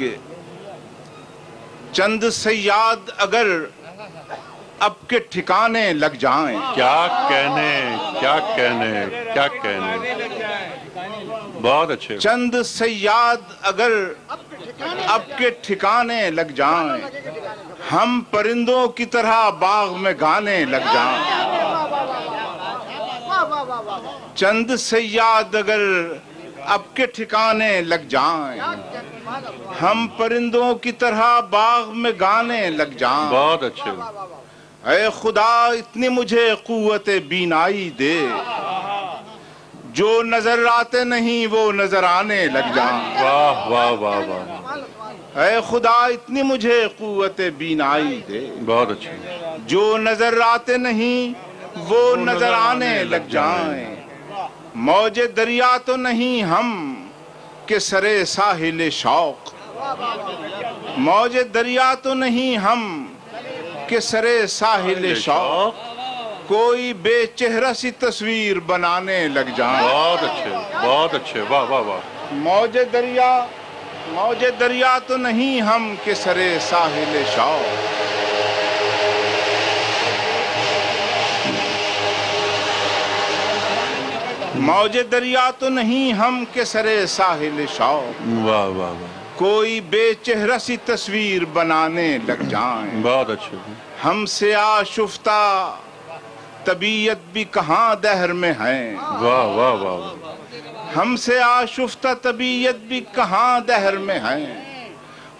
کہ چند صیاد اگر اب کے ٹھکانے لگ جائیں. کیا کہنے کیا کہنے کیا کہنے. بہت اچھے. چند صیاد اگر اب کے ٹھکانے لگ جائیں, ہم پرندوں کی طرح باغ میں گانے لگ جائیں. چند صیاد اگر اب کے ٹھکانے لگ جائیں, ہم پرندوں کی طرح باغ میں گانے لگ جائیں. بہت اچھے. اے خدا اتنی مجھے قوت بینائی دے, جو نظر آتے نہیں وہ نظر آنے لگ جائیں. واہ واہ واہ واہ. اے خدا اتنی مجھے قوت بینائی دے, بہت اچھے. جو نظر آتے نہیں وہ نظر آنے لگ جائیں. موج دریا تو نہیں ہم کہ سرے ساحل شوق, موج دریا تو نہیں ہم کہ سرے ساحل شوق, کوئی بے چہرہ سی تصویر بنانے لگ جائیں. بہت اچھے بہت اچھے. واہ واہ واہ. موج دریا تو نہیں ہم کہ سرے ساحل شوق, موج دریا تو نہیں ہم کہ سرے ساحل شوق. واہ واہ واہ. کوئی بے چہرہ سی تصویر بنانے لگ جائیں. بہت اچھے. ہم سے آشفتہ طبیعت بھی کہاں دہر میں ہیں. واہ واہ واہ. ہم سے آشفتہ طبیعت بھی کہاں دہر میں ہیں.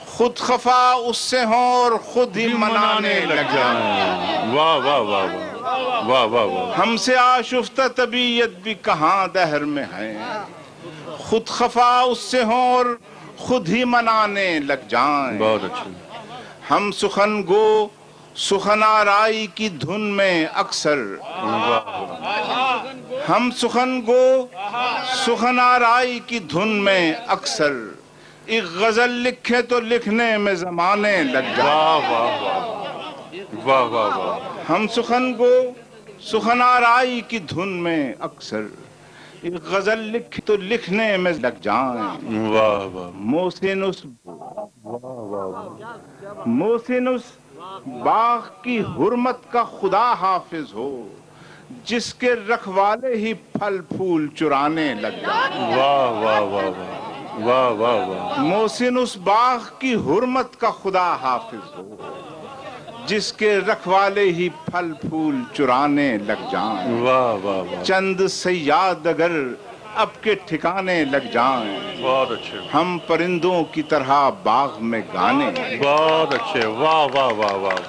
خود خفا اس سے ہوں اور خود ہی منانے لگ جائیں. واہ واہ واہ واہ. واہ واہ واہ. ہم سے آشفتہ طبیعت بھی کہاں دہر میں ہیں. خود خفا اس سے ہوں اور خود ہی منانے لگ جائیں. بہت اچھے. ہم سخن گو سخن آرائی کی دھن میں اکثر, ہم سخن گو سخن آرائی کی دھن میں اکثر, ایک غزل لکھے تو لکھنے میں زمانے لگ جائیں. واہ واہ واہ. واہ واہ واہ. ہم سخن گو سخن آرائی کی دھن میں اکثر, ایک غزل لکھے تو لکھنے میں لگ جائیں. واہ واہ. محسن اس باغ کی حرمت کا خدا حافظ ہو, جس کے رکھوالے ہی پھل پھول چرانے لگ جائیں. واہ واہ واہ واہ. واہ واہ واہ. محسن اس باغ کی حرمت کا خدا حافظ ہو, جس کے رکھوالے ہی پھل پھول چرانے لگ جائیں. واہ واہ واہ. چند صیاد اگر اب کے ٹھکانے لگ جائیں, بہت اچھے. ہم پرندوں کی طرح باغ میں گانے. بہت اچھے. واہ واہ واہ واہ.